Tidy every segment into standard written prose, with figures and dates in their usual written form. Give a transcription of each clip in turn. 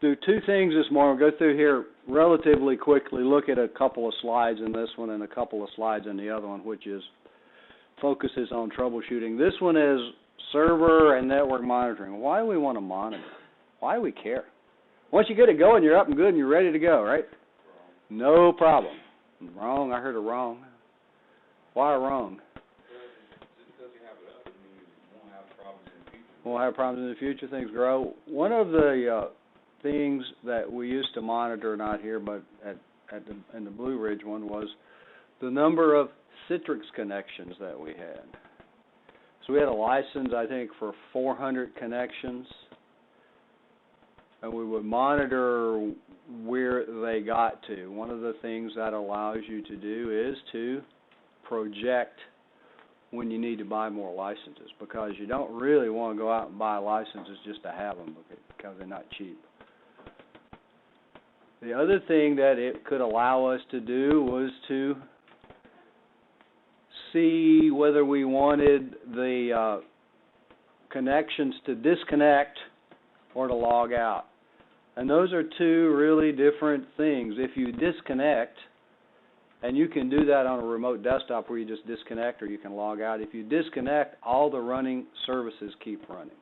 do two things this morning. We'll go through here relatively quickly, look at a couple of slides in this one and a couple of slides in the other one, which is focuses on troubleshooting. This one is server and network monitoring. Why do we want to monitor? Why do we care? Once you get it going, you're up and good and you're ready to go, right? No problem. Wrong. I heard a wrong. Why wrong? Won't have problems in the future. Things grow. One of the things that we used to monitor, not here, but in the Blue Ridge one, was the number of Citrix connections that we had. So we had a license, I think, for 400 connections, and we would monitor where they got to. One of the things that allows you to do is to project when you need to buy more licenses, because you don't really want to go out and buy licenses just to have them, because they're not cheap. The other thing that it could allow us to do was to see whether we wanted the connections to disconnect or to log out. And those are two really different things. If you disconnect, and you can do that on a remote desktop where you just disconnect or you can log out. If you disconnect, all the running services keep running.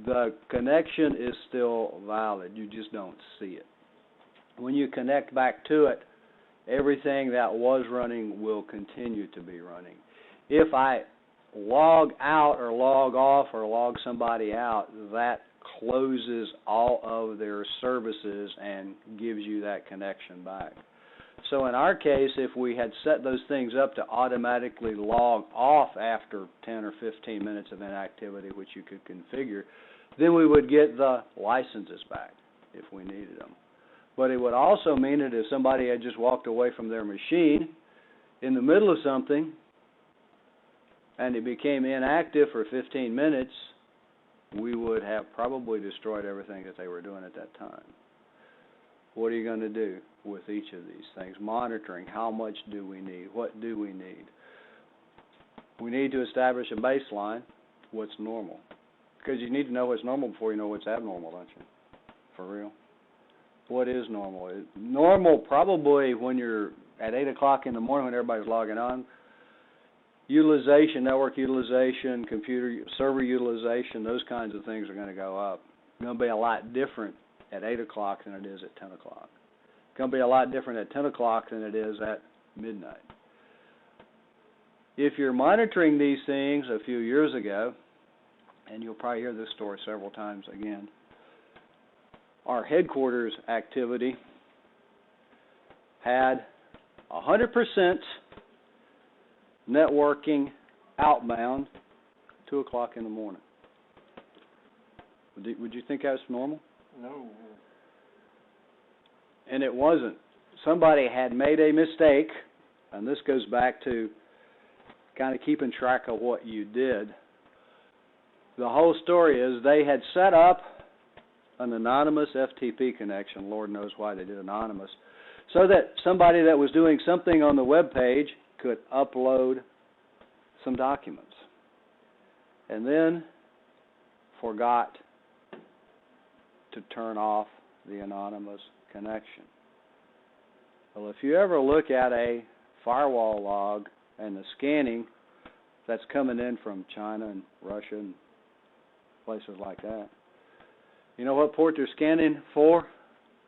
The connection is still valid. You just don't see it. When you connect back to it, everything that was running will continue to be running. If I log out or log off or log somebody out, that closes all of their services and gives you that connection back. So in our case, if we had set those things up to automatically log off after 10 or 15 minutes of inactivity, which you could configure, then we would get the licenses back if we needed them. But it would also mean that if somebody had just walked away from their machine in the middle of something and it became inactive for 15 minutes, we would have probably destroyed everything that they were doing at that time. What are you going to do with each of these things? Monitoring, how much do we need? What do we need? We need to establish a baseline, what's normal. Because you need to know what's normal before you know what's abnormal, don't you? For real. What is normal? Normal probably when you're at 8 o'clock in the morning when everybody's logging on. Utilization, network utilization, computer server utilization, those kinds of things are going to go up. It's going to be a lot different at 8 o'clock than it is at 10 o'clock. It's going to be a lot different at 10 o'clock than it is at midnight. If you're monitoring these things a few years ago, and you'll probably hear this story several times again, our headquarters activity had 100% networking outbound 2 o'clock in the morning. Would you think that's normal? No. And it wasn't. Somebody had made a mistake, and this goes back to kind of keeping track of what you did. The whole story is they had set up an anonymous FTP connection. Lord knows why they did anonymous. So that somebody that was doing something on the web page could upload some documents. And then forgot to turn off the anonymous connection. Well, if you ever look at a firewall log and the scanning that's coming in from China and Russia and places like that, you know what port they're scanning for?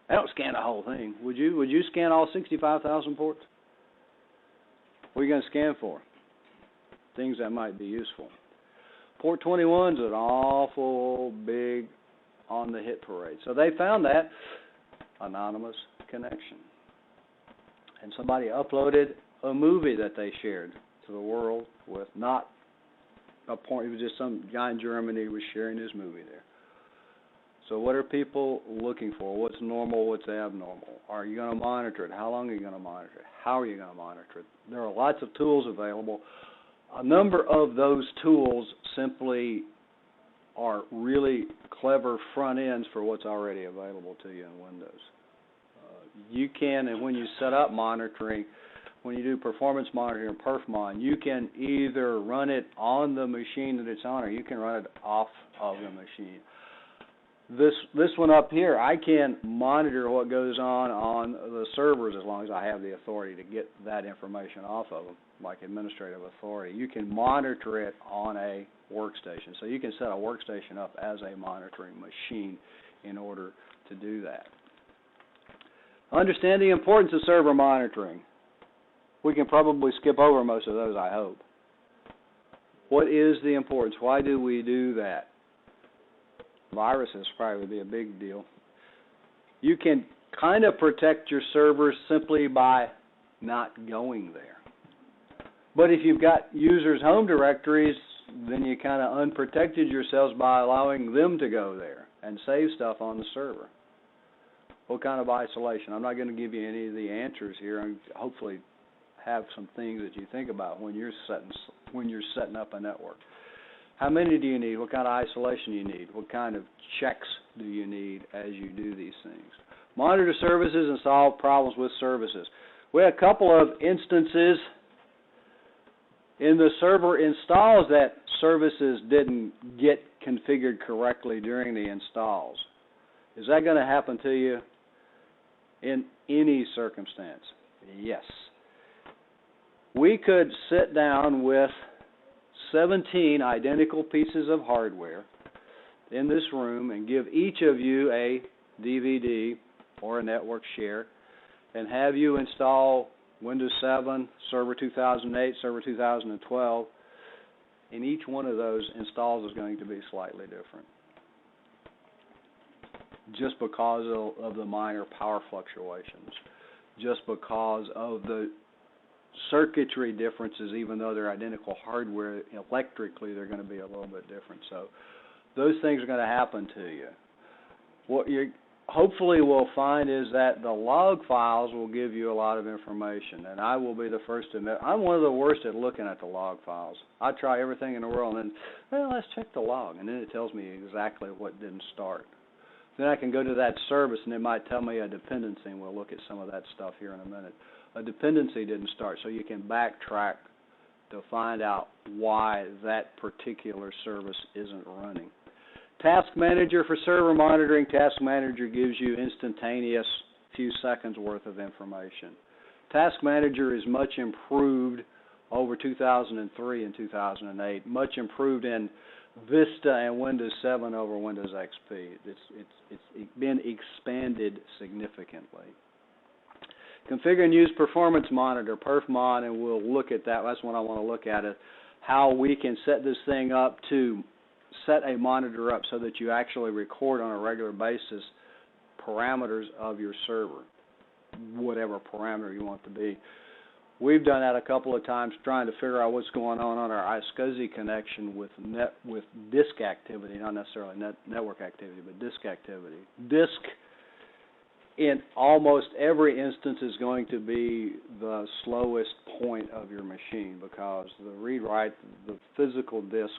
They don't scan the whole thing. Would you scan all 65,000 ports? What are you going to scan for? Things that might be useful. Port 21 is an awful big on the hit parade. So they found that anonymous connection. And somebody uploaded a movie that they shared to the world with not a point. It was just some guy in Germany who was sharing his movie there. So what are people looking for? What's normal? What's abnormal? Are you going to monitor it? How long are you going to monitor it? How are you going to monitor it? There are lots of tools available. A number of those tools simply are really clever front ends for what's already available to you in Windows. You can, and when you set up monitoring, when you do performance monitoring or PerfMon, you can either run it on the machine that it's on or you can run it off of the machine. This one up here, I can monitor what goes on the servers as long as I have the authority to get that information off of them, like administrative authority. You can monitor it on a workstation. So you can set a workstation up as a monitoring machine in order to do that. Understand the importance of server monitoring. We can probably skip over most of those, I hope. What is the importance? Why do we do that? Viruses probably would be a big deal. You can kind of protect your servers simply by not going there. But if you've got users' home directories, then you kind of unprotected yourselves by allowing them to go there and save stuff on the server. What kind of isolation? I'm not going to give you any of the answers here. I'm hopefully have some things that you think about when you're setting up a network. How many do you need? What kind of isolation do you need? What kind of checks do you need as you do these things? Monitor services and solve problems with services. We had a couple of instances in the server installs that services didn't get configured correctly during the installs. Is that going to happen to you in any circumstance? Yes. We could sit down with 17 identical pieces of hardware in this room and give each of you a DVD or a network share and have you install Windows 7, Server 2008, Server 2012, and each one of those installs is going to be slightly different just because of the minor power fluctuations, just because of the circuitry differences. Even though they're identical hardware, electrically they're going to be a little bit different. So those things are going to happen to you. What you hopefully will find is that the log files will give you a lot of information, and I will be the first to admit I'm one of the worst at looking at the log files. I try everything in the world and then, well, let's check the log, and then it tells me exactly what didn't start. Then I can go to that service and it might tell me a dependency, and we'll look at some of that stuff here in a minute. A dependency didn't start, so you can backtrack to find out why that particular service isn't running. TaskManager for server monitoring. TaskManager gives you instantaneous few seconds worth of information. TaskManager is much improved over 2003 and 2008, much improved in Vista and Windows 7 over Windows XP. It's been expanded significantly. Configure and use Performance Monitor, PerfMon, and we'll look at that. That's what I want to look at, is how we can set this thing up to set a monitor up so that you actually record on a regular basis parameters of your server, whatever parameter you want to be. We've done that a couple of times trying to figure out what's going on our iSCSI connection with disk activity, not necessarily network activity, but disk activity. Disk in almost every instance is going to be the slowest point of your machine because the read-write, the physical disk,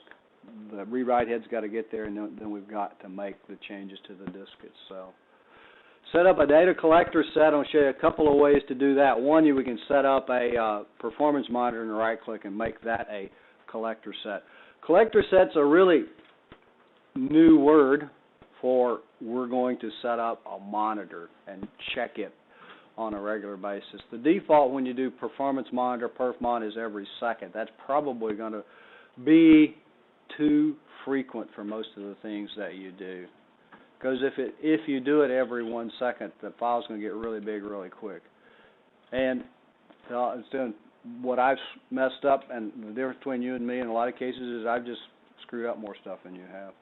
the read-write head's got to get there, and then we've got to make the changes to the disk itself. Set up a data collector set. I'll show you a couple of ways to do that. One, we can set up a performance monitor and right-click and make that a collector set. Collector set's a really new word for we're going to set up a monitor and check it on a regular basis. The default when you do performance monitor, PerfMon, is every second. That's probably going to be too frequent for most of the things that you do. Because if you do it every 1 second, the file's going to get really big really quick. And what I've messed up, and the difference between you and me in a lot of cases is I've just screwed up more stuff than you have.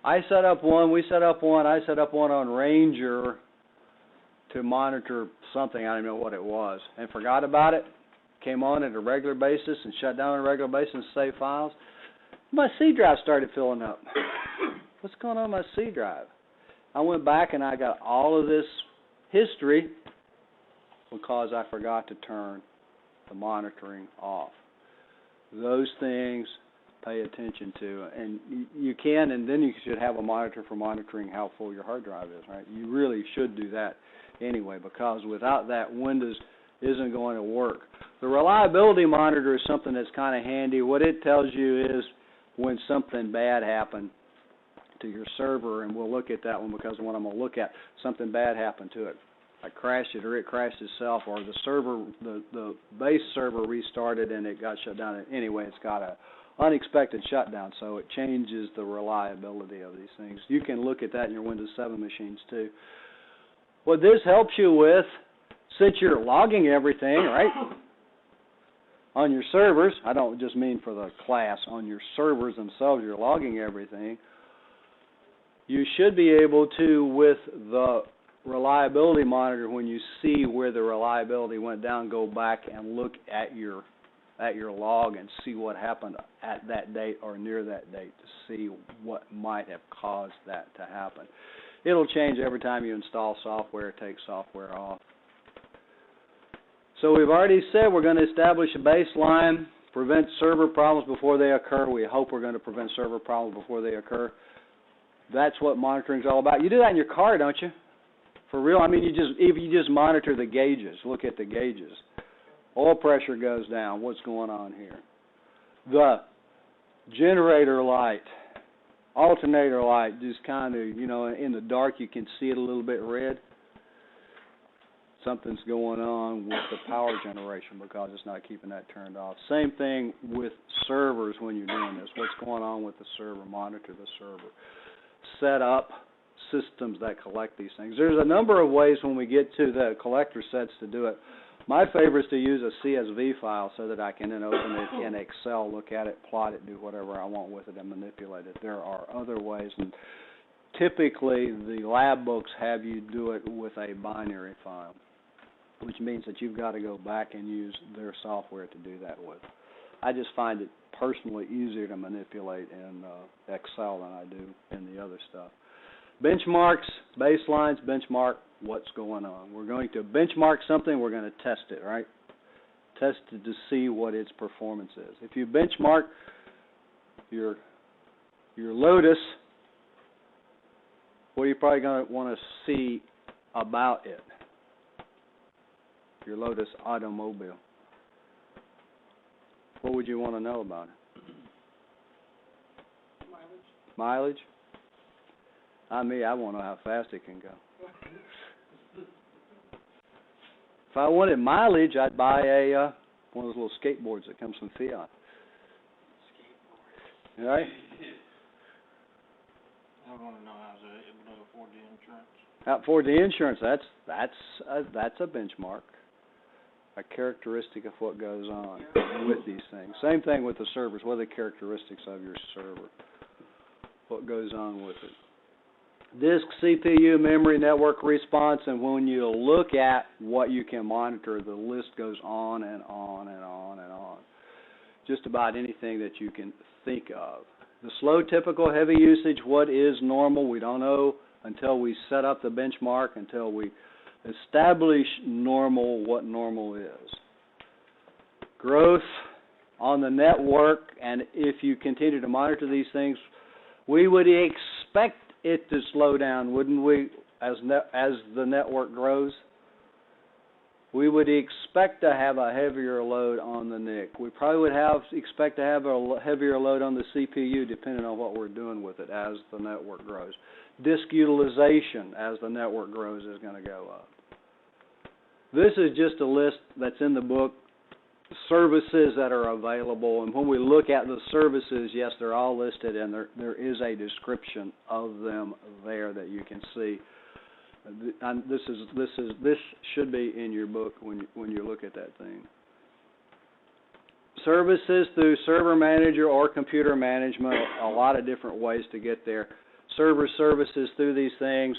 I set up one on Ranger to monitor something, I don't know what it was, and forgot about it. Came on at a regular basis and shut down on a regular basis and saved files. My C drive started filling up. What's going on with my C drive? I went back and I got all of this history because I forgot to turn the monitoring off. Those things pay attention to, and you can, and then you should have a monitor for monitoring how full your hard drive is, right? You really should do that anyway, because without that, Windows isn't going to work. The reliability monitor is something that's kind of handy. What it tells you is when something bad happened, to your server, and we'll look at that one because what I'm going to look at, something bad happened to it. I crashed it, or it crashed itself, or the server, the base server restarted and it got shut down. Anyway, it's got a unexpected shutdown, so it changes the reliability of these things. You can look at that in your Windows 7 machines too. What this helps you with, since you're logging everything, right, on your servers, I don't just mean for the class, on your servers themselves, you're logging everything, you should be able to, with the reliability monitor, when you see where the reliability went down, go back and look at your log and see what happened at that date or near that date to see what might have caused that to happen. It'll change every time you install software, take software off. So we've already said we're going to establish a baseline, prevent server problems before they occur. We hope we're going to prevent server problems before they occur. That's what monitoring is all about. You do that in your car, don't you? For real? I mean, if you just monitor the gauges, look at the gauges. Oil pressure goes down. What's going on here? The generator light, alternator light, just kind of, you know, in the dark you can see it a little bit red. Something's going on with the power generation because it's not keeping that turned off. Same thing with servers when you're doing this. What's going on with the server? Monitor the server. Set up systems that collect these things. There's a number of ways when we get to the collector sets to do it. My favorite is to use a CSV file so that I can then open it in Excel, look at it, plot it, do whatever I want with it, and manipulate it. There are other ways, and typically the lab books have you do it with a binary file, which means that you've got to go back and use their software to do that with. I just find it personally easier to manipulate in Excel than I do in the other stuff. Benchmarks, baselines, benchmark what's going on. We're going to benchmark something, we're going to test it, right? Test it to see what its performance is. If you benchmark your Lotus, what are you probably going to want to see about it? Your Lotus automobile. What would you want to know about it? Mileage? I want to know how fast it can go. If I wanted mileage, I'd buy one of those little skateboards that comes from Fiat. Skateboard. Right? I want to know how to able to afford the insurance. Afford the insurance. That's a benchmark, a characteristic of what goes on with these things. Same thing with the servers. What are the characteristics of your server? What goes on with it? Disk, CPU, memory, network response, and when you look at what you can monitor, the list goes on and on and on and on. Just about anything that you can think of. The slow, typical, heavy usage, what is normal? We don't know until we set up the benchmark, until we establish normal, what normal is. Growth on the network, and if you continue to monitor these things, we would expect it to slow down, wouldn't we, as the network grows? We would expect to have a heavier load on the NIC. We probably would expect to have a heavier load on the CPU, depending on what we're doing with it as the network grows. Disk utilization as the network grows is going to go up. This is just a list that's in the book, services that are available, and when we look at the services, yes, they're all listed, and there is a description of them there that you can see. And this should be in your book when you look at that thing. Services through Server Manager or Computer Management, a lot of different ways to get there. Server services through these things.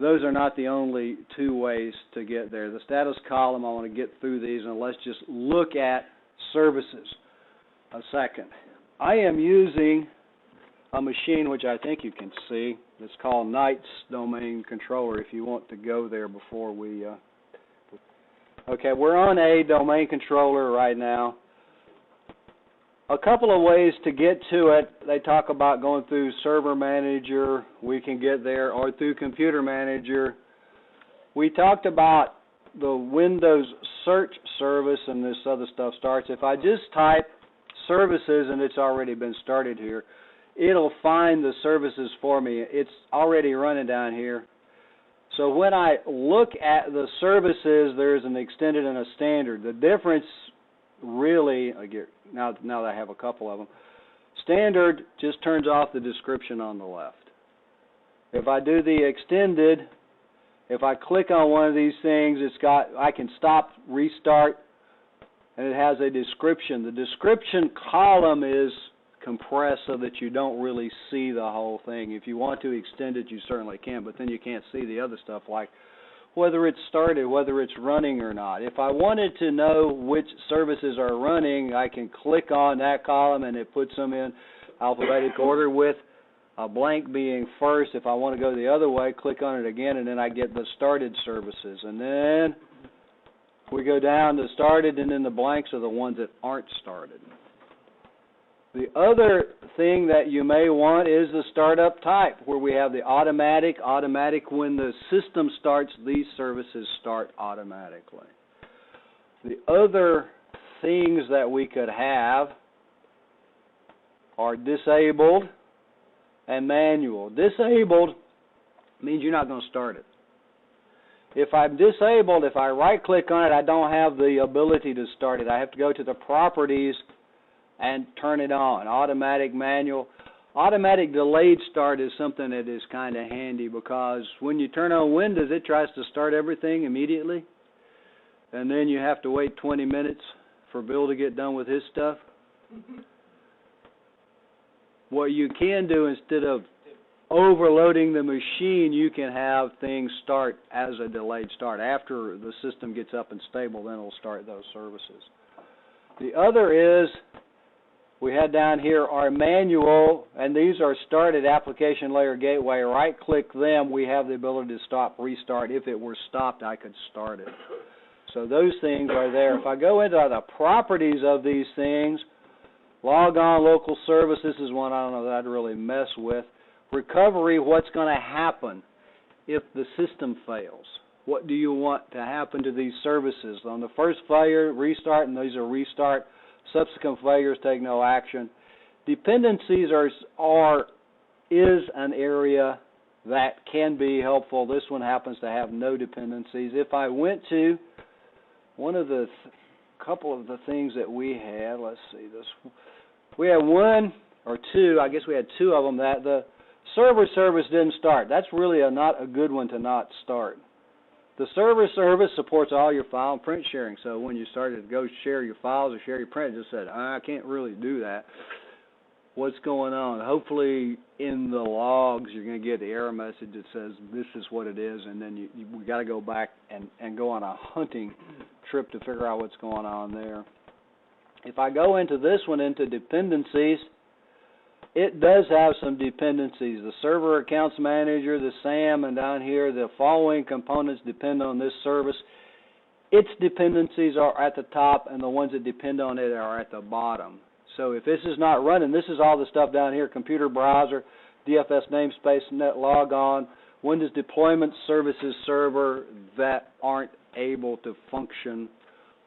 Those are not the only two ways to get there. The status column, I want to get through these, and let's just look at services a second. I am using a machine which I think you can see. It's called Knight's Domain Controller if you want to go there before we... Okay, we're on a domain controller right now. A couple of ways to get to it. They talk about going through Server Manager. We can get there, or through Computer Manager. We talked about the Windows search service, and this other stuff starts. If I just type services, and it's already been started here, it'll find the services for me. It's already running down here. So when I look at the services, there's an extended and a standard. The difference really, now that I have a couple of them, standard just turns off the description on the left. If I do the extended, if I click on one of these things, I can stop, restart, and it has a description. The description column is compressed so that you don't really see the whole thing. If you want to extend it, you certainly can, but then you can't see the other stuff like whether it's started, whether it's running or not. If I wanted to know which services are running, I can click on that column and it puts them in alphabetic order with a blank being first. If I want to go the other way, click on it again, and then I get the started services. And then we go down to started, and then the blanks are the ones that aren't started. The other thing that you may want is the startup type, where we have the automatic. Automatic, when the system starts, these services start automatically. The other things that we could have are disabled and manual. Disabled means you're not going to start it. If I'm disabled, if I right-click on it, I don't have the ability to start it. I have to go to the properties and turn it on. Automatic, manual. Automatic delayed start is something that is kind of handy because when you turn on Windows, it tries to start everything immediately, and then you have to wait 20 minutes for Bill to get done with his stuff. What you can do, instead of overloading the machine, you can have things start as a delayed start. After the system gets up and stable, then it'll start those services. The other is, we had down here our manual, and these are started application layer gateway. Right-click them, we have the ability to stop, restart. If it were stopped, I could start it. So those things are there. If I go into the properties of these things, log on local service, this is one I don't know that I'd really mess with. Recovery, what's going to happen if the system fails? What do you want to happen to these services? On the first failure, restart, and these are restart. Subsequent failures take no action. Dependencies is an area that can be helpful. This one happens to have no dependencies. If I went to one of the couple of the things that we had, let's see this. We had one or two, I guess we had two of them, that the server service didn't start. That's really not a good one to not start. The server service supports all your file and print sharing, so when you started to go share your files or share your print, it just said, I can't really do that. What's going on? Hopefully in the logs you're going to get the error message that says this is what it is, and then we got to go back and go on a hunting trip to figure out what's going on there. If I go into this one, into dependencies, it does have some dependencies. The server accounts manager, the SAM, and down here the following components depend on this service. Its dependencies are at the top, and the ones that depend on it are at the bottom. So if this is not running, this is all the stuff down here: computer browser, DFS namespace, net logon, Windows deployment services server that aren't able to function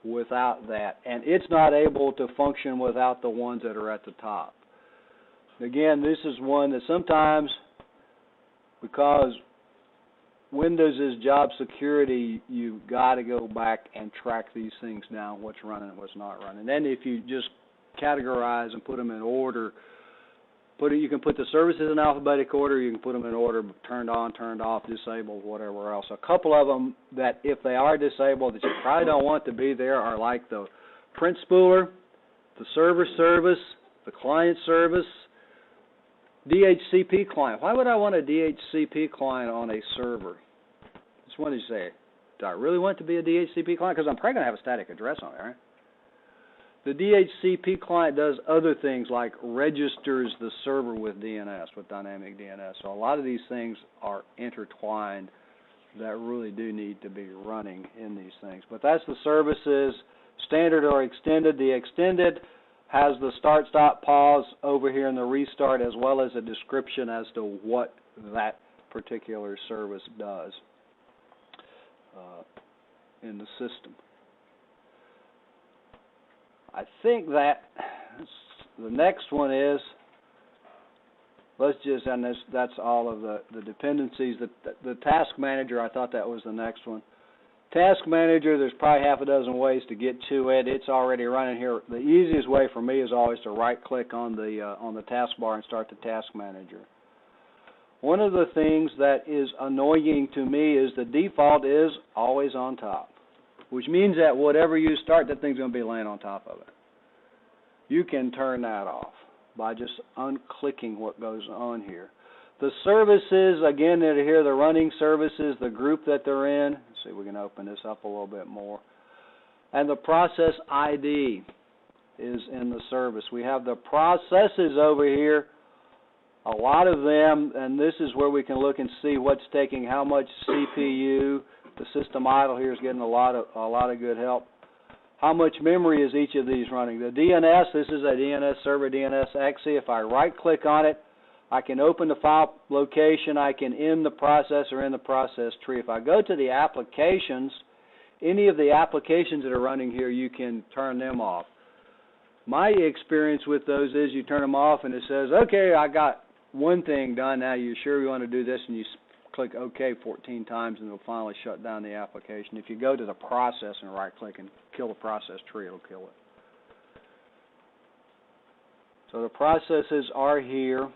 without that. And it's not able to function without the ones that are at the top. Again, this is one that sometimes, because Windows is job security, you've got to go back and track these things down, what's running and what's not running. And then if you just categorize and put them in order, you can put the services in alphabetic order, you can put them in order, turned on, turned off, disabled, whatever else. A couple of them that if they are disabled that you probably don't want to be there are like the print spooler, the server service, the client service, DHCP client. Why would I want a DHCP client on a server? Just wanted to say, do I really want it to be a DHCP client? Because I'm probably going to have a static address on it, right? The DHCP client does other things like registers the server with DNS, with dynamic DNS. So a lot of these things are intertwined that really do need to be running in these things. But that's the services, standard or extended. The extended has the start, stop, pause over here in the restart, as well as a description as to what that particular service does in the system. I think that the next one is let's just, and that's all of the dependencies. The TaskManager, I thought that was the next one. TaskManager, there's probably half a dozen ways to get to it. It's already running here. The easiest way for me is always to right-click on the taskbar and start the TaskManager. One of the things that is annoying to me is the default is always on top, which means that whatever you start, that thing's going to be laying on top of it. You can turn that off by just unclicking what goes on here. The services, again, that are here, the running services, the group that they're in. Let's see if we can open this up a little bit more. And the process ID is in the service. We have the processes over here, a lot of them, and this is where we can look and see what's taking how much CPU. The system idle here is getting a lot of good help. How much memory is each of these running? The DNS, this is a DNS server, DNS-exe. If I right-click on it, I can open the file location. I can end the process or end the process tree. If I go to the applications, any of the applications that are running here, you can turn them off. My experience with those is you turn them off and it says, okay, I got one thing done. Now you sure you want to do this, and you click OK 14 times and it'll finally shut down the application. If you go to the process and right-click and kill the process tree, it'll kill it. So the processes are here.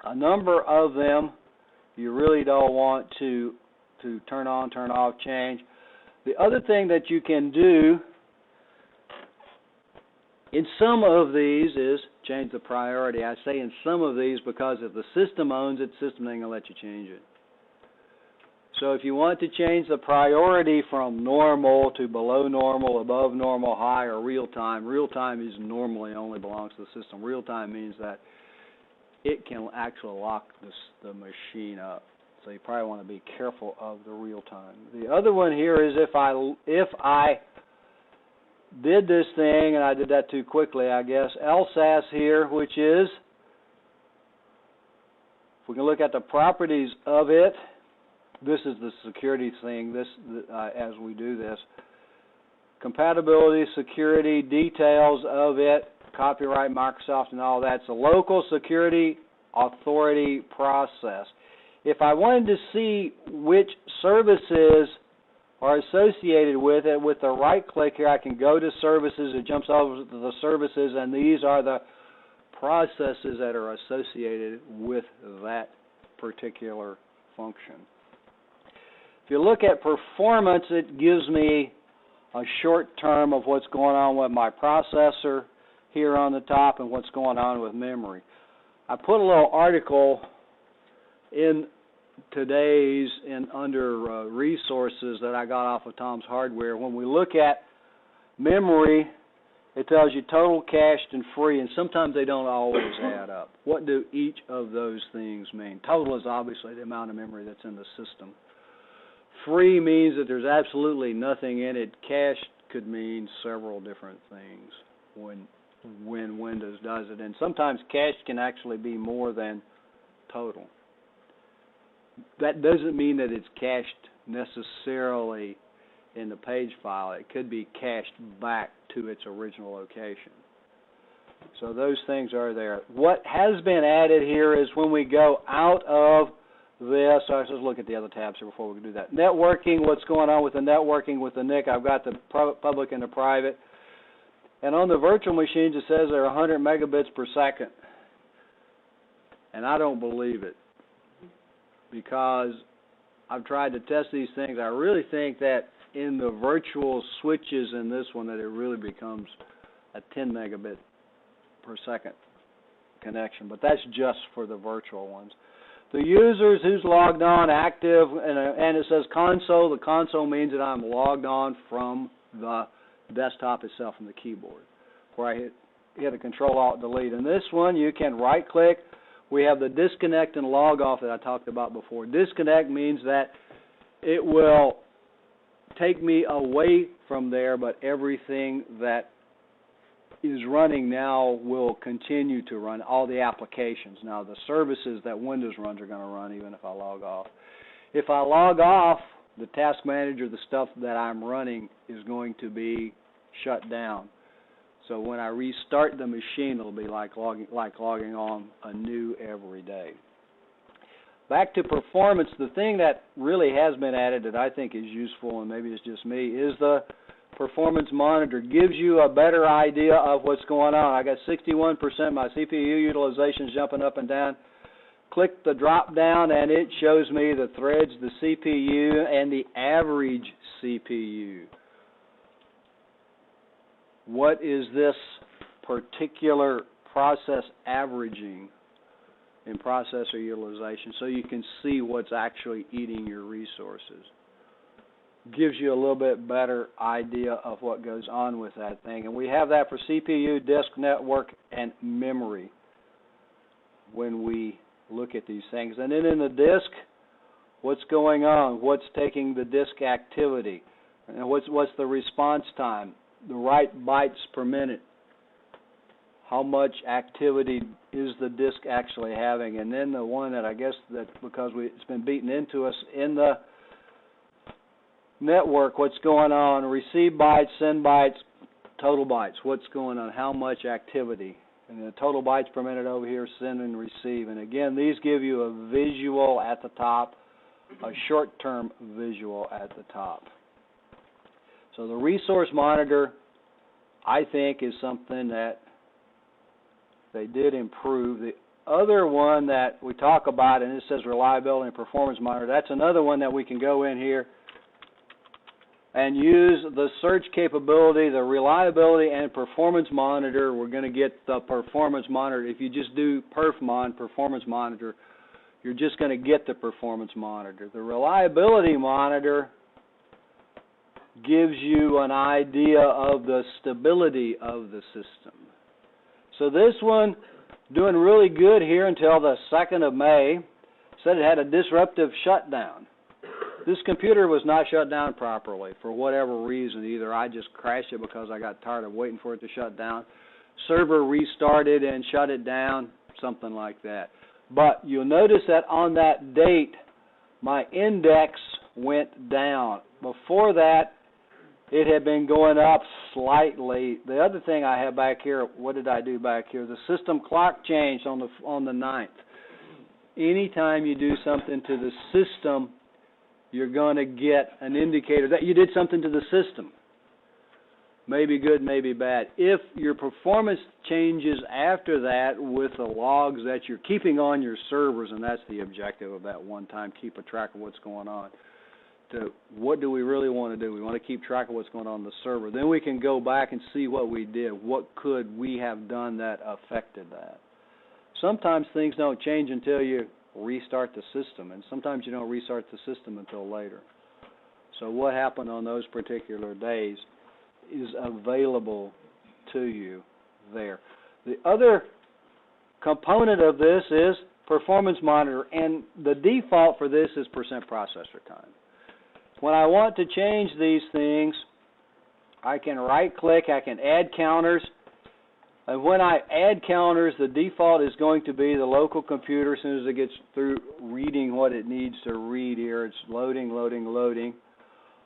A number of them you really don't want to turn on, turn off, change. The other thing that you can do in some of these is change the priority. I say in some of these because if the system owns it, the system ain't going to let you change it. So if you want to change the priority from normal to below normal, above normal, high, or real time is normally only belongs to the system. Real time means that it can actually lock the machine up. So you probably want to be careful of the real time. The other one here is if I did this thing, and I did that too quickly, I guess, LSAS here, which is, if we can look at the properties of it, this is the security thing, as we do this. Compatibility, security, details of it, copyright, Microsoft, and all that. It's a local security authority process. If I wanted to see which services are associated with it, with the right click here, I can go to services. It jumps over to the services, and these are the processes that are associated with that particular function. If you look at performance, it gives me a short term of what's going on with my processor here on the top and what's going on with memory. I put a little article in today's under resources that I got off of Tom's Hardware. When we look at memory, it tells you total, cached, and free, and sometimes they don't always add up. What do each of those things mean? Total is obviously the amount of memory that's in the system. Free means that there's absolutely nothing in it. Cached could mean several different things when Windows does it, and sometimes cached can actually be more than total. That doesn't mean that it's cached necessarily in the page file. It could be cached back to its original location. So those things are there. What has been added here is when we go out of this, so let's just look at the other tabs here before we can do that. Networking, what's going on with the networking with the NIC? I've got the public and the private. And on the virtual machines, it says they're 100 megabits per second. And I don't believe it, because I've tried to test these things. I really think that in the virtual switches in this one that it really becomes a 10 megabit per second connection, but that's just for the virtual ones. The users, who's logged on, active, and it says console. The console means that I'm logged on from the desktop itself, from the keyboard, where I hit a Control-Alt-Delete. In this one, you can right-click. We have the disconnect and log off that I talked about before. Disconnect means that it will take me away from there, but everything that is running now will continue to run, all the applications. Now, the services that Windows runs are going to run even if I log off. If I log off, the TaskManager, the stuff that I'm running, is going to be shut down. So when I restart the machine, it'll be like logging on anew every day. Back to performance, the thing that really has been added that I think is useful, and maybe it's just me, is the performance monitor. Gives you a better idea of what's going on. I got 61%, my CPU utilization is jumping up and down. Click the drop down and it shows me the threads, the CPU, and the average CPU. What is this particular process averaging in processor utilization, so you can see what's actually eating your resources. Gives you a little bit better idea of what goes on with that thing. And we have that for CPU, disk, network, and memory when we look at these things. And then in the disk, what's going on? What's taking the disk activity? And what's the response time? The write bytes per minute. How much activity is the disk actually having? And then the one that I guess that because it's been beaten into us in the network, what's going on? Receive bytes, send bytes, total bytes. What's going on? How much activity? And the total bytes per minute over here, send and receive. And again, these give you a visual at the top, a short-term visual at the top. So the resource monitor, I think, is something that they did improve. The other one that we talk about, and it says reliability and performance monitor, that's another one that we can go in here and use the search capability, the reliability and performance monitor. We're going to get the performance monitor. If you just do PerfMon, performance monitor, you're just going to get the performance monitor. The reliability monitor gives you an idea of the stability of the system. So this one, doing really good here until the 2nd of May, said it had a disruptive shutdown. This computer was not shut down properly for whatever reason. Either I just crashed it because I got tired of waiting for it to shut down, server restarted and shut it down, something like that. But you'll notice that on that date, my index went down. Before that, it had been going up slightly. The other thing I have back here, what did I do back here? The system clock changed on the 9th. Anytime you do something to the system, you're going to get an indicator that you did something to the system. Maybe good, maybe bad. If your performance changes after that with the logs that you're keeping on your servers, and that's the objective of that one time, keep a track of what's going on. What do we really want to do? We want to keep track of what's going on the server. Then we can go back and see what we did. What could we have done that affected that? Sometimes things don't change until you restart the system, and sometimes you don't restart the system until later. So what happened on those particular days is available to you there. The other component of this is performance monitor, and the default for this is percent processor time. When I want to change these things, I can right-click, I can add counters, and when I add counters, the default is going to be the local computer as soon as it gets through reading what it needs to read here. It's loading, loading, loading.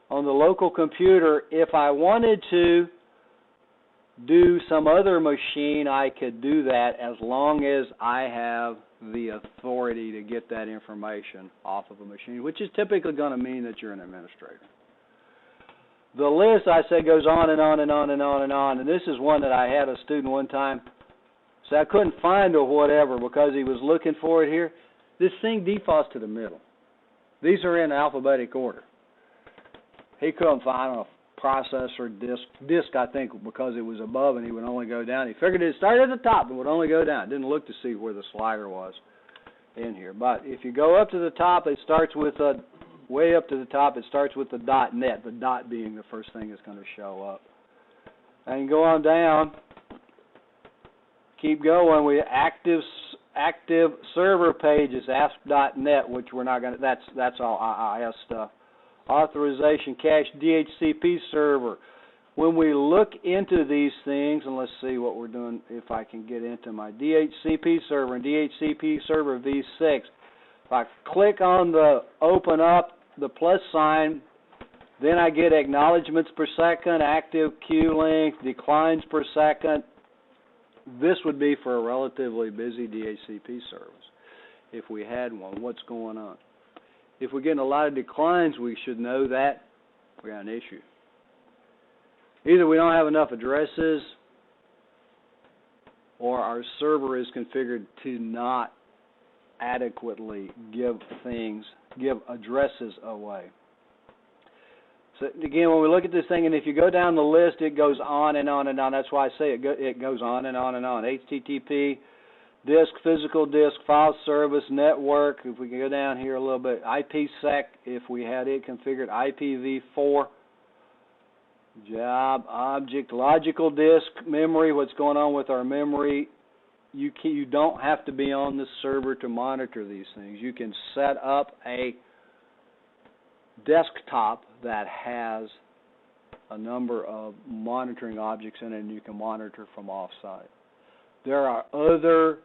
On the local computer, if I wanted to do some other machine, I could do that as long as I have the authority to get that information off of a machine, which is typically going to mean that you're an administrator. The list, I said, goes on and on and on and on and on, and this is one that I had a student one time say I couldn't find or whatever because he was looking for it here. This thing defaults to the middle. These are in alphabetic order. He couldn't find a processor disk, I think, because it was above and he would only go down. He figured it started at the top and would only go down. Didn't look to see where the slider was in here. But if you go up to the top, it starts with way up to the top, it starts with the .net, the dot being the first thing that's going to show up. And go on down, keep going. We active server pages, ask.net, which we're not going to, that's all IIS stuff. Authorization, cache, DHCP server. When we look into these things, and let's see what we're doing, if I can get into my DHCP server and DHCP server V6, if I click on the open up, the plus sign, Then I get acknowledgments per second, active queue length, declines per second. This would be for a relatively busy DHCP service. If we had one, what's going on? If we're getting a lot of declines, we should know that we got an issue. Either we don't have enough addresses, or our server is configured to not adequately give addresses away. So again, when we look at this thing, and if you go down the list, it goes on and on and on. That's why I say it goes on and on and on. HTTP, disk, physical disk, file service, network. If we can go down here a little bit, IPsec, if we had it configured, IPv4, job, object, logical disk, memory, what's going on with our memory. You don't have to be on the server to monitor these things. You can set up a desktop that has a number of monitoring objects in it, and you can monitor from off-site. There are other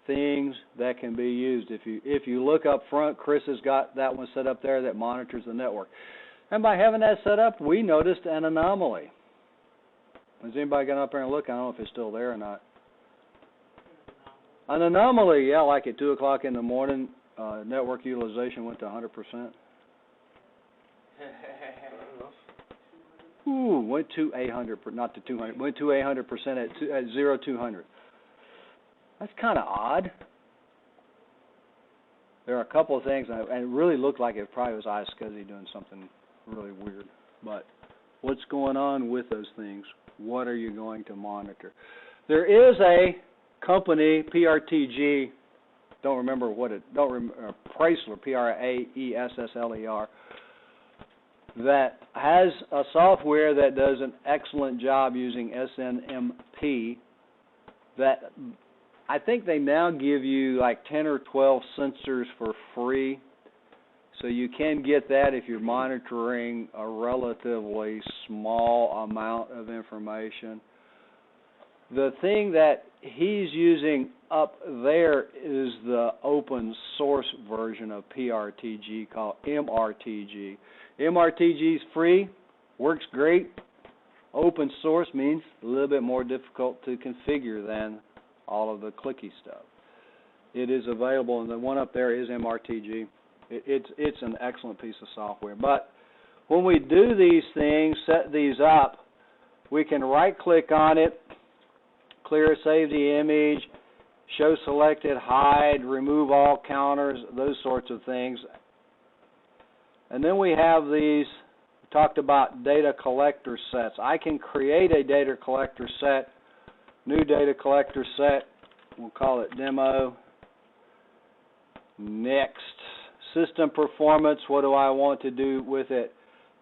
things that can be used. If you look up front, Chris has got that one set up there that monitors the network. And by having that set up, we noticed an anomaly. Has anybody gone up there and looked? I don't know if it's still there or not. An anomaly, yeah, like at 2 o'clock in the morning, network utilization went to 100%. Ooh, went to 800, not to 200. Went to 800% at 0200. That's kind of odd. There are a couple of things, and it really looked like it probably was iSCSI doing something really weird. But what's going on with those things? What are you going to monitor? There is a company, PRTG, Praesler, Praessler, that has a software that does an excellent job using SNMP that I think they now give you like 10 or 12 sensors for free. So you can get that if you're monitoring a relatively small amount of information. The thing that he's using up there is the open source version of PRTG called MRTG. MRTG is free, works great. Open source means a little bit more difficult to configure than all of the clicky stuff. It is available, and the one up there is MRTG. It's an excellent piece of software. But when we do these things, set these up, we can right-click on it, clear, save the image, show selected, hide, remove all counters, those sorts of things. And then we have these, we talked about data collector sets. I can create a data collector set, new data collector set, we'll call it demo. Next, system performance, what do I want to do with it?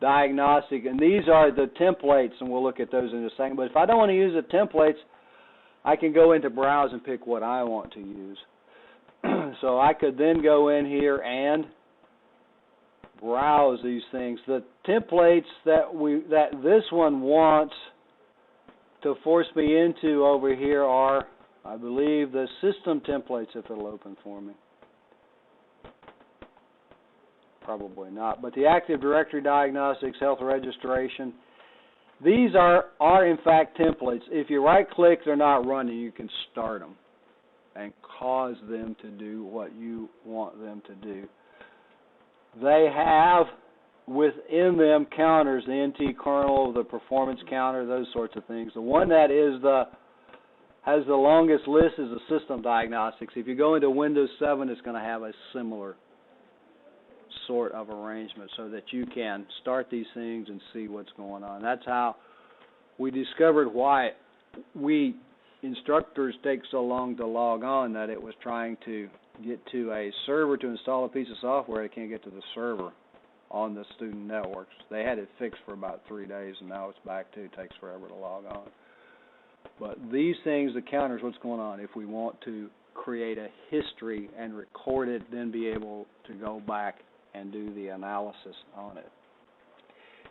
Diagnostic, and these are the templates, and we'll look at those in a second. But if I don't want to use the templates, I can go into browse and pick what I want to use. So I could then go in here and browse these things. The templates that this one wants to force me into over here are, I believe, the system templates, if it'll open for me. Probably not. But the Active Directory Diagnostics, Health Registration, these are in fact templates. If you right-click, they're not running. You can start them and cause them to do what you want them to do. They have within them counters, the NT kernel, the performance counter, those sorts of things. The one that has the longest list is the system diagnostics. If you go into Windows 7, it's going to have a similar sort of arrangement so that you can start these things and see what's going on. That's how we discovered why we instructors take so long to log on, that it was trying to get to a server to install a piece of software. It can't get to the server on the student networks. They had it fixed for about 3 days, and now it's back to it takes forever to log on. But these things, the counters, what's going on, if we want to create a history and record it, then be able to go back and do the analysis on it.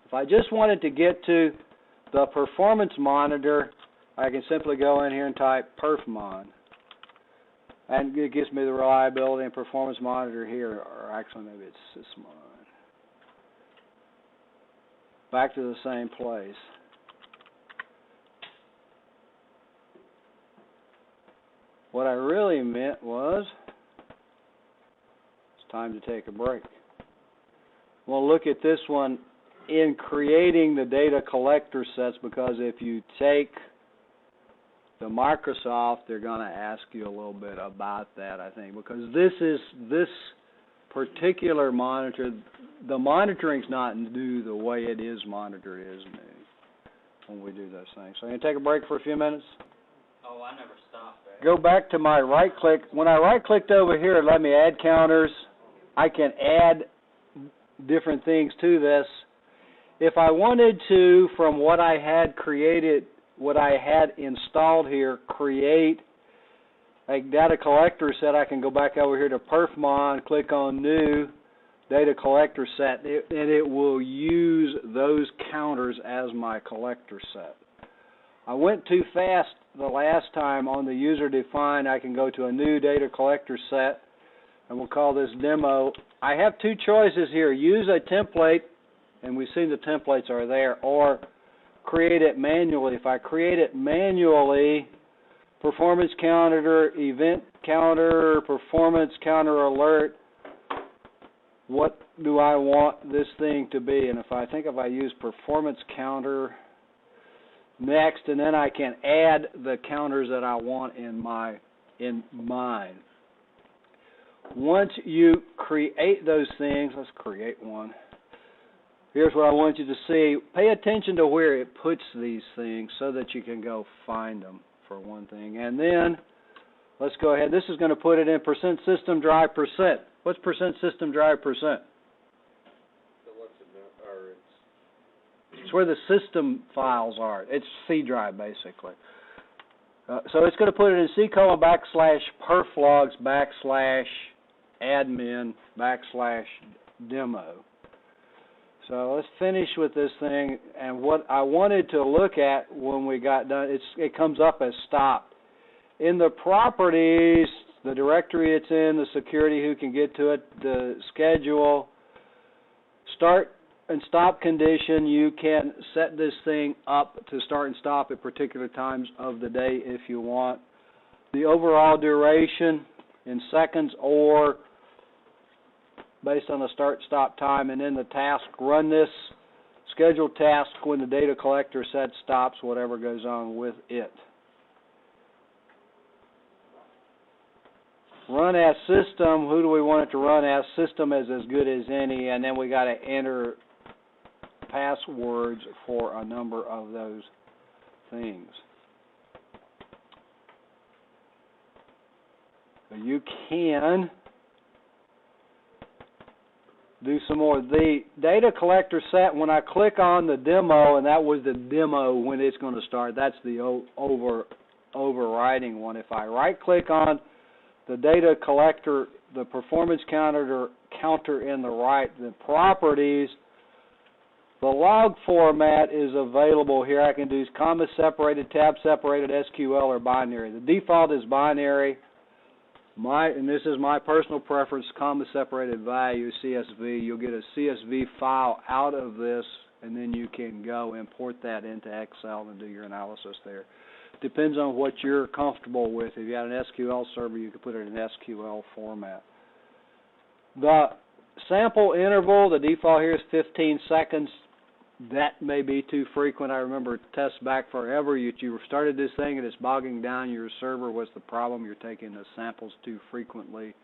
If I just wanted to get to the performance monitor, I can simply go in here and type PerfMon. And it gives me the reliability and performance monitor here, or actually maybe it's SysMon. back to the same place. What I really meant was, it's time to take a break. We'll look at this one in creating the data collector sets, because if you take the Microsoft, they're going to ask you a little bit about that, I think, because this particular monitor, the monitoring's not new the way it is monitored is new when we do those things. So, you take a break for a few minutes? Oh, I never stopped there. Go back to my right click. When I right clicked over here, it let me add counters. I can add different things to this. If I wanted to, from what I had created, what I had installed here, create a data collector set, I can go back over here to PerfMon, click on New Data Collector Set, and it will use those counters as my collector set. I went too fast the last time on the user defined. I can go to a new data collector set, and we'll call this demo. I have two choices here: use a template, and we've seen the templates are there, or create it manually. If I create it manually, performance counter, event counter, performance counter alert, what do I want this thing to be? And if I use performance counter next, and then I can add the counters that I want in mine. Once you create those things, let's create one. Here's what I want you to see. Pay attention to where it puts these things so that you can go find them, for one thing. And then let's go ahead. This is going to put it in percent system drive percent. What's percent system drive percent? It's where the system files are. It's C drive, basically. So it's going to put it in C:\/perflogs/admin/demo. So let's finish with this thing. And what I wanted to look at when we got done, it comes up as stopped. In the properties, the directory it's in, the security, who can get to it, the schedule, start and stop condition, you can set this thing up to start and stop at particular times of the day if you want. The overall duration in seconds or based on the start-stop time, and then the task, run this schedule task when the data collector set stops, whatever goes on with it. Run as system, who do we want it to run as? System is as good as any, and then we got to enter passwords for a number of those things. So you can do some more. The data collector set, when I click on the demo, and that was the demo when it's going to start, that's the overriding one. If I right-click on the data collector, the performance counter in the right, the properties, the log format is available here. I can do comma separated, tab separated, SQL, or binary. The default is binary. And this is my personal preference, comma separated value, CSV. You'll get a CSV file out of this, and then you can go import that into Excel and do your analysis there. Depends on what you're comfortable with. If you got an SQL server, you can put it in SQL format. The sample interval, the default here is 15 seconds. That may be too frequent. I remember tests back forever. You started this thing and it's bogging down your server. What's the problem? You're taking the samples too frequently.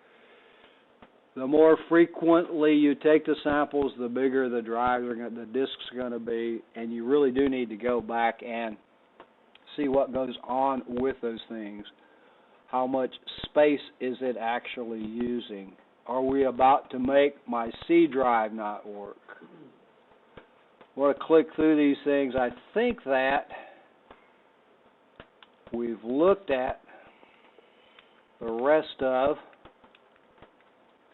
The more frequently you take the samples, the bigger the drives the disks are going to be, and you really do need to go back and see what goes on with those things. How much space is it actually using? Are we about to make my C drive not work? I want to click through these things. I think that we've looked at the rest of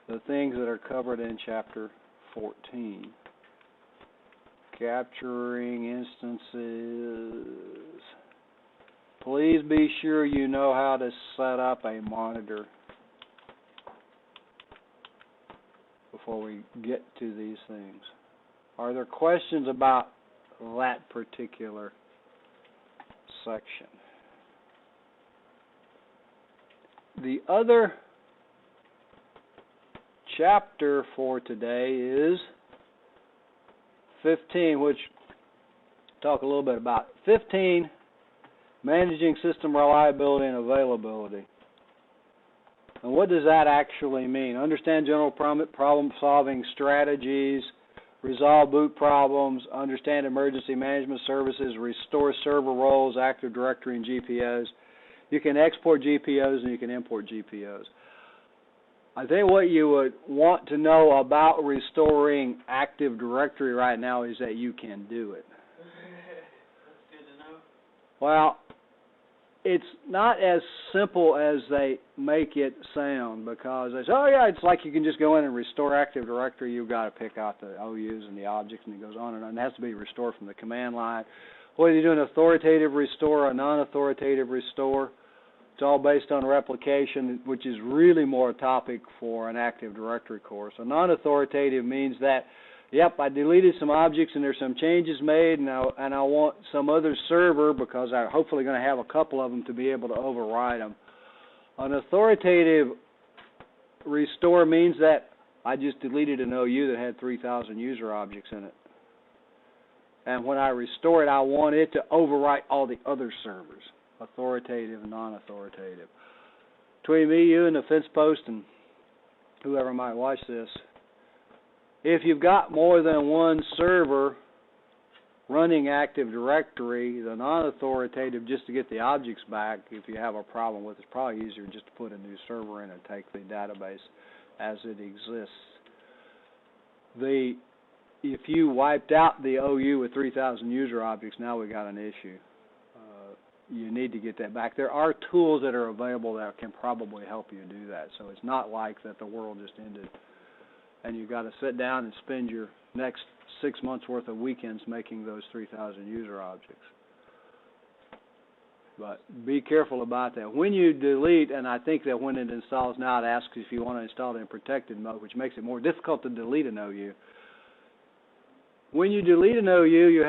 the things that are covered in Chapter 14. Capturing instances. Please be sure you know how to set up a monitor before we get to these things. Are there questions about that particular section. The other chapter for today is 15, which talk a little bit about. 15, managing system reliability and availability. And what does that actually mean? Understand general problem-solving strategies, resolve boot problems, understand emergency management services, restore server roles, Active Directory, and GPOs. You can export GPOs and you can import GPOs. I think what you would want to know about restoring Active Directory right now is that you can do it. That's good to know. Well, it's not as simple as they make it sound, because they say, oh yeah, it's like you can just go in and restore Active Directory. You've got to pick out the OUs and the objects, and it goes on and on. It has to be restored from the command line. Whether you do an authoritative restore or a non-authoritative restore, it's all based on replication, which is really more a topic for an Active Directory course. A non-authoritative means that, yep, I deleted some objects and there's some changes made, and I want some other server, because I'm hopefully going to have a couple of them, to be able to override them. An authoritative restore means that I just deleted an OU that had 3,000 user objects in it. And when I restore it, I want it to overwrite all the other servers, authoritative and non-authoritative. Between me, you, and the fence post, and whoever might watch this, if you've got more than one server running Active Directory, the non-authoritative, just to get the objects back, if you have a problem with it, it's probably easier just to put a new server in and take the database as it exists. If you wiped out the OU with 3,000 user objects, now we got an issue. You need to get that back. There are tools that are available that can probably help you do that. So it's not like that the world just ended and you've got to sit down and spend your next 6 months worth of weekends making those 3,000 user objects. But be careful about that. When you delete, and I think that when it installs now, it asks if you want to install it in protected mode, which makes it more difficult to delete an OU. When you delete an OU, you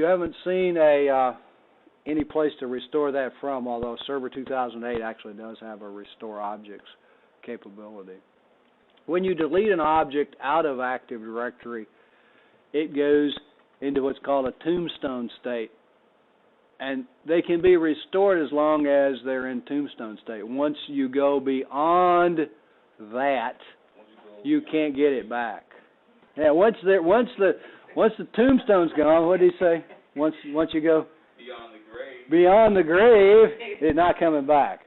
haven't seen any place to restore that from, although Server 2008 actually does have a restore objects capability. When you delete an object out of Active Directory, it goes into what's called a tombstone state. And they can be restored as long as they're in tombstone state. Once you go beyond that, you can't get it back. Yeah, once the tombstone's gone, what did he say? Once you go beyond the grave, it's not coming back.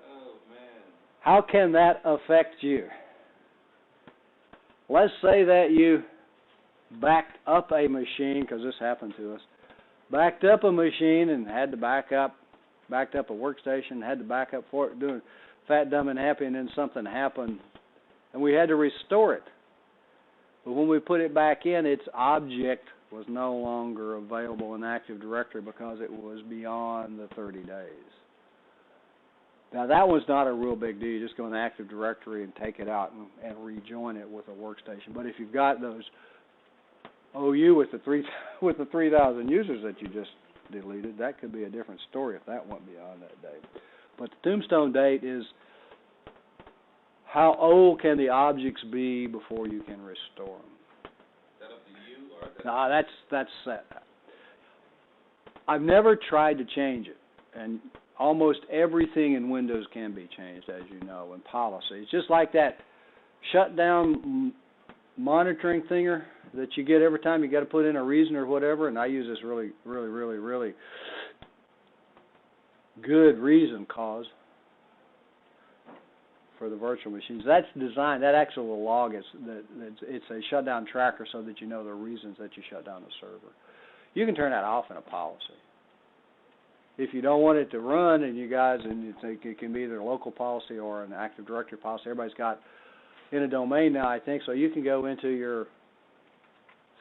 Oh man. How can that affect you? Let's say that you backed up a machine, because this happened to us. Backed up a machine and had to backed up a workstation, had to back up for it, doing fat, dumb, and happy, and then something happened, and we had to restore it. But when we put it back in, its object was no longer available in Active Directory because it was beyond the 30 days. Now, that was not a real big deal. You just go in the Active Directory and take it out and rejoin it with a workstation. But if you've got those OU with the 3,000 users that you just deleted, that could be a different story if that went beyond that date. But the tombstone date is how old can the objects be before you can restore them. Is that up to you, or is that? No, that's set. I've never tried to change it, and almost everything in Windows can be changed, as you know, in policies. Just like that shutdown monitoring thinger that you get every time you got to put in a reason or whatever, and I use this really good reason cause for the virtual machines. That's designed, that actual log it's a shutdown tracker so that you know the reasons that you shut down the server. You can turn that off in a policy. If you don't want it to run, and you think it can be either a local policy or an Active Directory policy. Everybody's got in a domain now, I think, so you can go into your,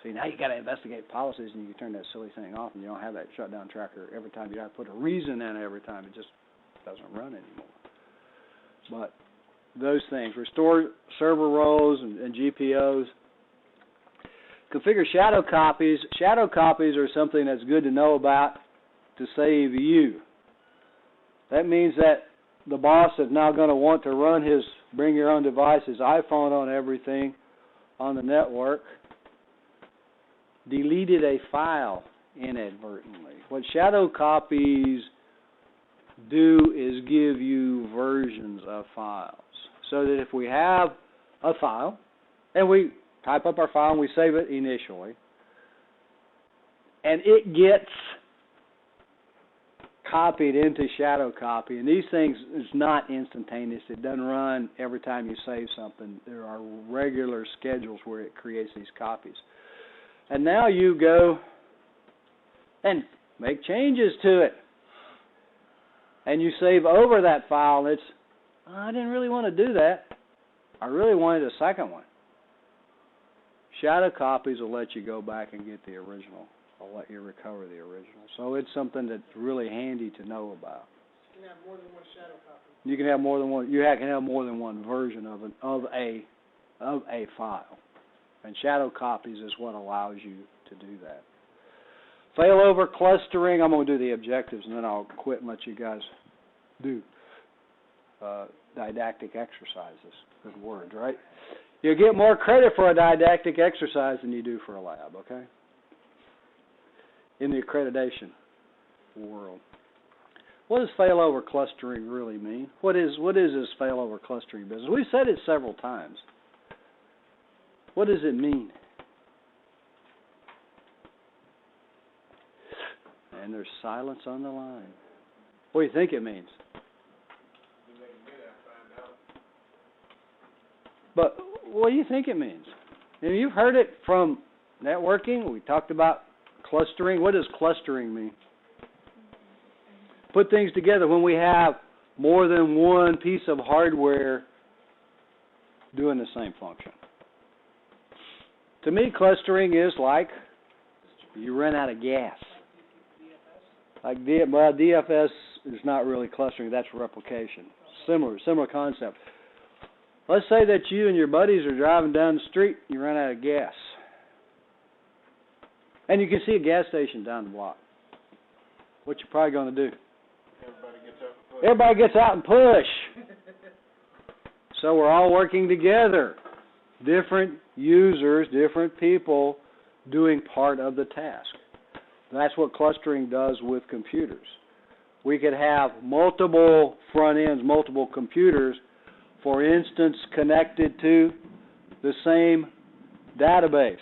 see, now you got to investigate policies, and you can turn that silly thing off, and you don't have that shutdown tracker every time. You got to put a reason in every time. It just doesn't run anymore. But those things, restore server roles and GPOs. configure shadow copies. Shadow copies are something that's good to know about to save you. That means that the boss is now going to want to run his bring your own device, his iPhone on everything on the network, deleted a file inadvertently. What shadow copies do is give you versions of files. So that if we have a file, and we type up our file and we save it initially, and it gets copied into shadow copy, and these things is not instantaneous. It doesn't run every time you save something. There are regular schedules where it creates these copies. And now you go and make changes to it. And you save over that file, and it's, I didn't really want to do that. I really wanted a second one. Shadow copies will let you go back and get the original. I'll let you recover the original. So it's something that's really handy to know about. You can have more than one shadow copy. You can have more than one. You can have more than one version of a file, and shadow copies is what allows you to do that. Failover clustering. I'm going to do the objectives, and then I'll quit and let you guys do didactic exercises. Good words, right? You get more credit for a didactic exercise than you do for a lab. Okay? In the accreditation world. What does failover clustering really mean? What is this failover clustering business? We've said it several times. What does it mean? And there's silence on the line. What do you think it means? But what do you think it means? You've heard it from networking. We talked about clustering. What does clustering mean? Put things together when we have more than one piece of hardware doing the same function. To me, clustering is like you run out of gas. Like DFS is not really clustering. That's replication. Similar concept. Let's say that you and your buddies are driving down the street. You run out of gas. And you can see a gas station down the block. What you're probably going to do? Everybody gets out and push. So we're all working together. Different users, different people doing part of the task. That's what clustering does with computers. We could have multiple front ends, multiple computers, for instance, connected to the same database.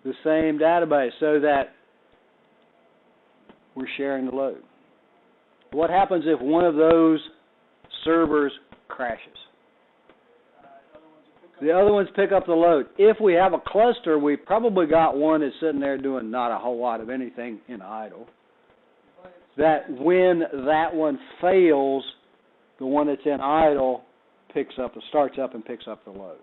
The same database, so that we're sharing the load. What happens if one of those servers crashes? The other ones pick up the load. If we have a cluster, we probably got one that's sitting there doing not a whole lot of anything in idle. That when that one fails, the one that's in idle starts up and picks up the load.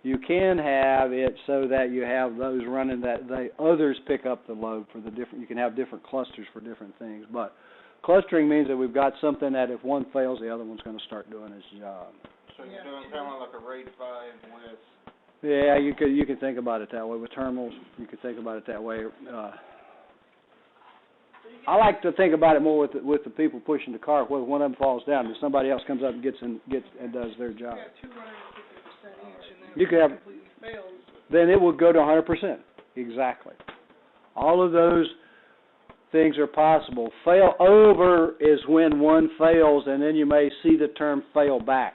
You can have it so that you have those running that others pick up the load for the different. You can have different clusters for different things, but clustering means that we've got something that if one fails, the other one's going to start doing its job. So you're doing kind of like a RAID 5 with. Yeah, you can think about it that way with terminals. You can think about it that way. I like to think about it more with the people pushing the car. Whether one of them falls down, and somebody else comes up and gets and does their job. You got 250% each, and then you could have. Completely fails. Then it would go to 100%. Exactly. All of those things are possible. Fail over is when one fails, and then you may see the term fail back.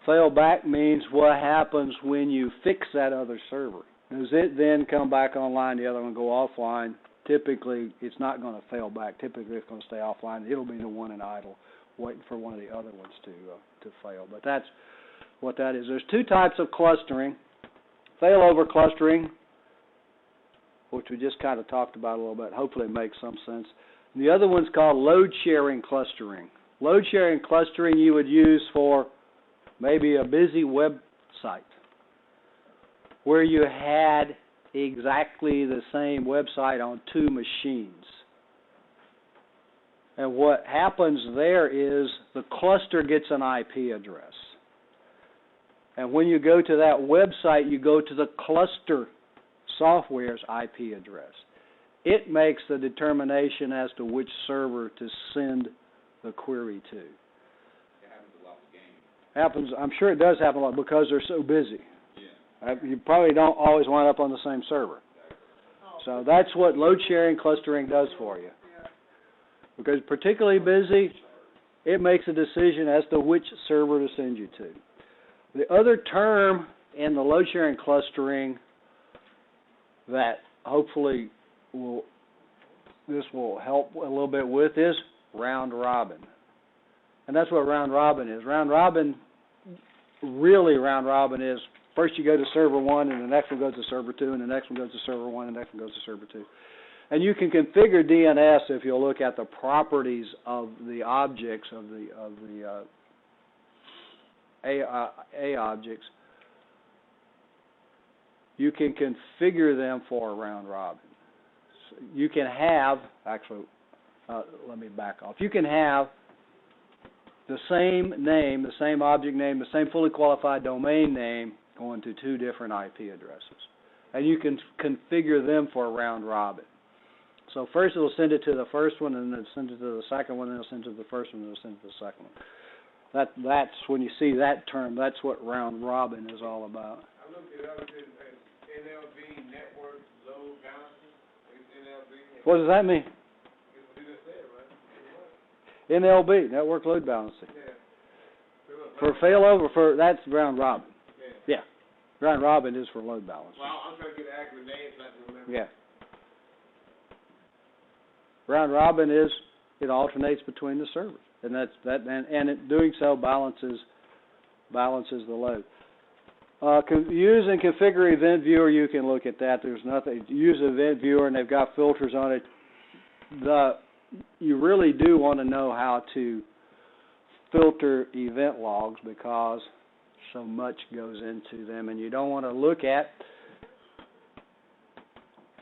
Fail back means what happens when you fix that other server. Does it then come back online, the other one go offline? Typically, it's not going to fail back. Typically, it's going to stay offline. It'll be the one in idle, waiting for one of the other ones to fail. But that's what that is. There's two types of clustering. Failover clustering, which we just kind of talked about a little bit. Hopefully it makes some sense. And the other one's called load-sharing clustering. Load-sharing clustering you would use for maybe a busy website where you had exactly the same website on two machines. And what happens there is the cluster gets an IP address. And when you go to that website, you go to the cluster software's IP address. It makes the determination as to which server to send the query to. It happens a lot with games. I'm sure it does happen a lot because they're so busy. Yeah. You probably don't always wind up on the same server. So that's what load sharing clustering does for you. Because particularly busy, it makes a decision as to which server to send you to. The other term in the load sharing clustering that hopefully this will help a little bit with is round robin. And that's what round robin is. Round robin is first you go to server 1 and the next one goes to server 2 and the next one goes to server 1 and the next one goes to server 2. And you can configure DNS if you look at the properties of the objects of the A objects. You can configure them for a round robin. So you can have, let me back off. You can have the same name, the same object name, the same fully qualified domain name going to 2 different IP addresses. And you can configure them for a round robin. So first it'll send it to the first one, and then it'll send it to the second one, and it'll send it to the first one, and it'll send it to the second one. That's when you see that term, that's what round robin is all about. I looked it up, it says NLB network load balancing. It's NLB. What does that mean? It's what you just said, right? NLB, network load balancing. Yeah. For failover, that's round robin. Yeah. Yeah. Round robin is for load balancing. Well, I'm trying to get the accurate name so I can remember. Yeah. Round robin is it alternates between the servers, and and it doing so balances the load. Use and configure event viewer. You can look at that. There's nothing. Use event viewer, and they've got filters on it. You really do want to know how to filter event logs because so much goes into them, and you don't want to look at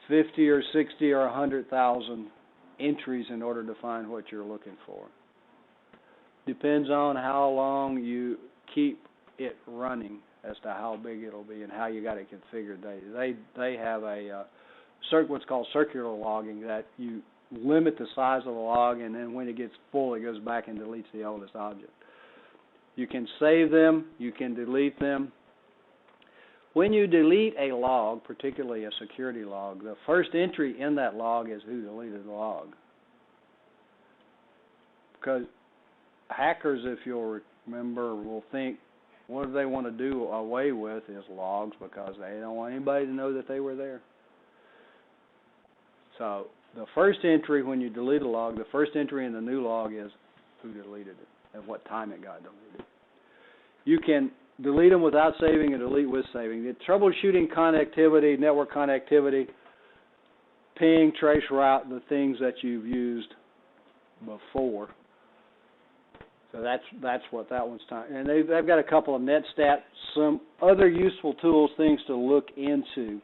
50 or 60 or 100,000 entries in order to find what you're looking for. Depends on how long you keep it running as to how big it'll be and how you got it configured. They have what's called circular logging, that you limit the size of the log, and then when it gets full, it goes back and deletes the oldest object. You can save them, you can delete them. When you delete a log, particularly a security log, the first entry in that log is who deleted the log. Because hackers, if you'll remember, will think what they want to do away with is logs because they don't want anybody to know that they were there. So the first entry when you delete a log, the first entry in the new log is who deleted it and what time it got deleted. You can delete them without saving and delete with saving. The troubleshooting connectivity, network connectivity, ping, trace route, the things that you've used before. So that's what that one's time. And they've got a couple of NetStat, some other useful tools, things to look into.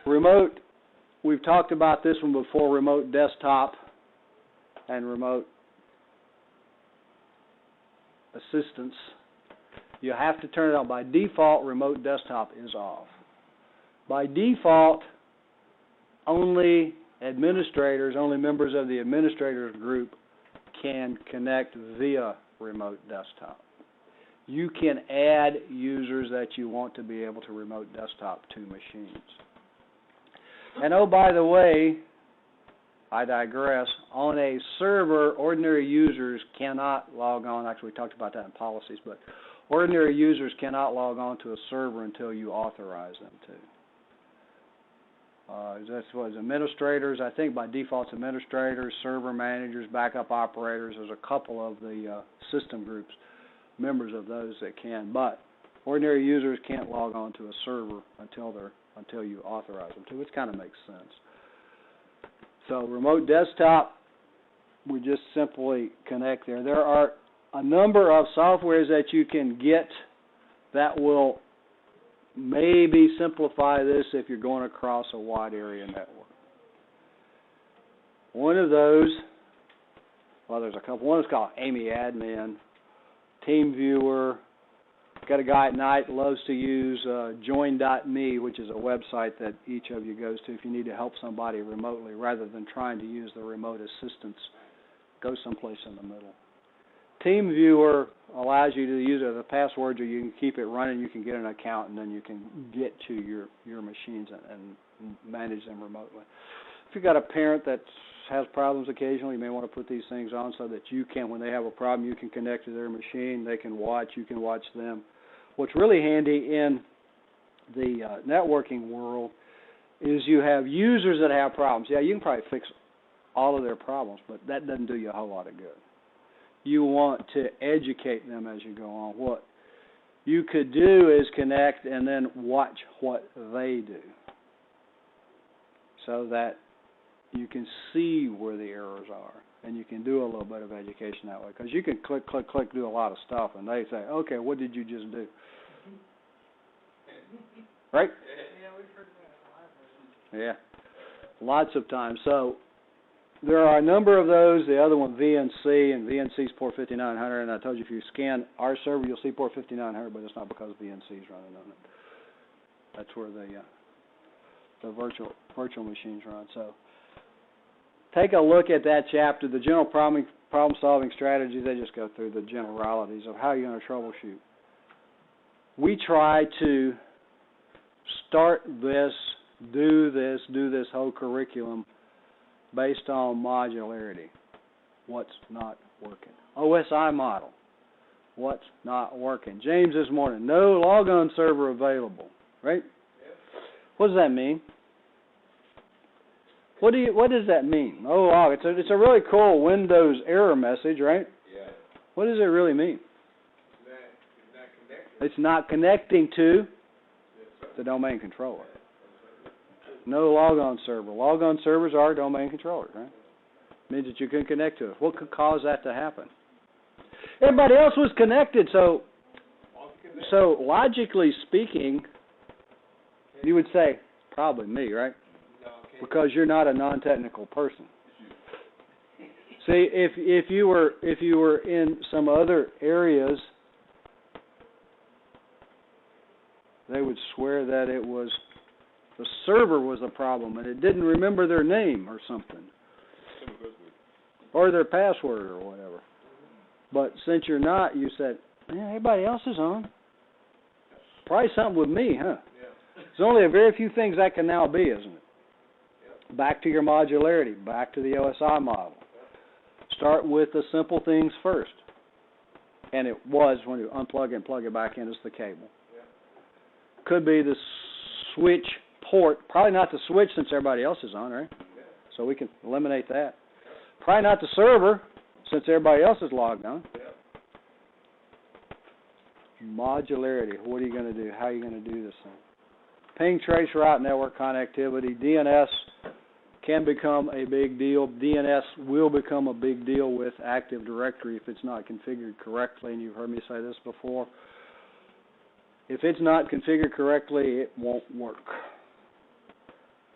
Remote, we've talked about this one before, remote desktop and remote assistance. You have to turn it on. By default, remote desktop is off. By default, only administrators, only members of the administrators group can connect via remote desktop. You can add users that you want to be able to remote desktop to machines. And oh, by the way, I digress, on a server, ordinary users cannot log on. Actually, we talked about that in policies, but ordinary users cannot log on to a server until you authorize them to. That's what administrators, I think by default it's administrators, server managers, backup operators. There's a couple of the system groups, members of those that can, but ordinary users can't log on to a server until you authorize them to, which kind of makes sense. So remote desktop, we just simply connect there. There are a number of softwares that you can get that will maybe simplify this if you're going across a wide area network. One of those, well, there's a couple. One is called Amy Admin, TeamViewer, Got a guy at night loves to use join.me, which is a website that each of you goes to if you need to help somebody remotely rather than trying to use the remote assistance. Go someplace in the middle. TeamViewer allows you to use it as a password, or you can keep it running. You can get an account, and then you can get to your machines and manage them remotely. If you've got a parent that has problems occasionally, you may want to put these things on so that you can, when they have a problem, you can connect to their machine. They can watch. You can watch them. What's really handy in the networking world is you have users that have problems. Yeah, you can probably fix all of their problems, but that doesn't do you a whole lot of good. You want to educate them as you go on. What you could do is connect and then watch what they do so that you can see where the errors are, and you can do a little bit of education that way. Because you can click, click, click, do a lot of stuff, and they say, okay, what did you just do? Right? Yeah, we've heard that. Yeah, lots of times. So there are a number of those. The other one, VNC, and VNC's port 5900. And I told you if you scan our server, you'll see port 5900, but it's not because VNC's running on it. That's where the virtual machines run. So take a look at that chapter, the general problem-solving strategies. They just go through the generalities of how you're going to troubleshoot. We try to start this, do this whole curriculum based on modularity. What's not working? OSI model. What's not working? James this morning, no logon server available, right? Yep. What does that mean? What does that mean? Oh, wow, it's a really cool Windows error message, right? Yeah. What does it really mean? It's not connected. It's not connecting to the domain controller. No logon server. Logon servers are domain controllers, right? Means that you can connect to it. What could cause that to happen? Everybody else was connected, so logically speaking, you would say probably me, right? Because you're not a non-technical person. See, if you were in some other areas, they would swear that it was the server was the problem and it didn't remember their name or something, or their password or whatever. But since you're not, you said, "Man, everybody else is on. Probably something with me, huh?" Yeah. There's only a very few things that can now be, isn't it? Yep. Back to your modularity, back to the OSI model. Yep. Start with the simple things first. And it was when you unplug it and plug it back in, it's the cable. Yep. Could be the switch port, probably not the switch since everybody else is on, right? Yep. So we can eliminate that. Yep. Probably not the server since everybody else is logged on. Yep. Modularity, what are you going to do? How are you going to do this thing? Ping, trace, route, network connectivity. DNS can become a big deal. DNS will become a big deal with Active Directory if it's not configured correctly, and you've heard me say this before. If it's not configured correctly, it won't work.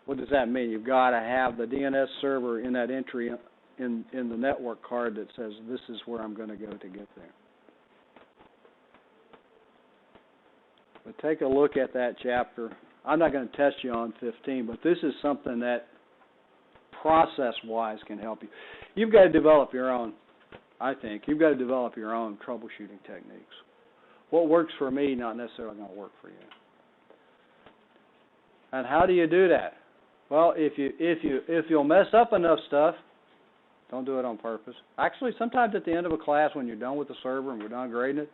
What does that mean? You've got to have the DNS server in that entry in the network card that says this is where I'm going to go to get there. But take a look at that chapter. I'm not going to test you on 15, but this is something that process-wise can help you. You've got to develop your own, I think. You've got to develop your own troubleshooting techniques. What works for me, not necessarily going to work for you. And how do you do that? Well, if you'll mess up enough stuff, don't do it on purpose. Actually, sometimes at the end of a class when you're done with the server and we're done grading it,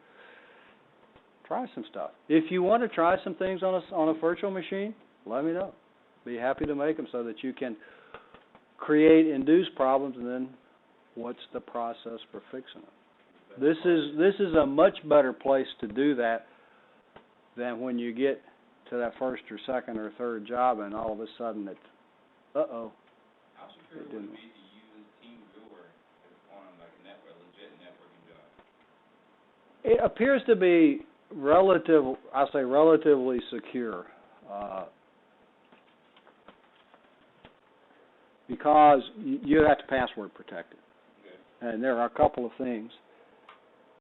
try some stuff. If you want to try some things on a virtual machine, let me know. Be happy to make them so that you can create induced problems, and then what's the process for fixing them. This is a much better place to do that than when you get to that first or second or third job and all of a sudden it's, uh-oh. How secure would it be to use TeamViewer on like a legit networking job? It appears to be relatively secure. Because you have to password protect it. Okay. And there are a couple of things.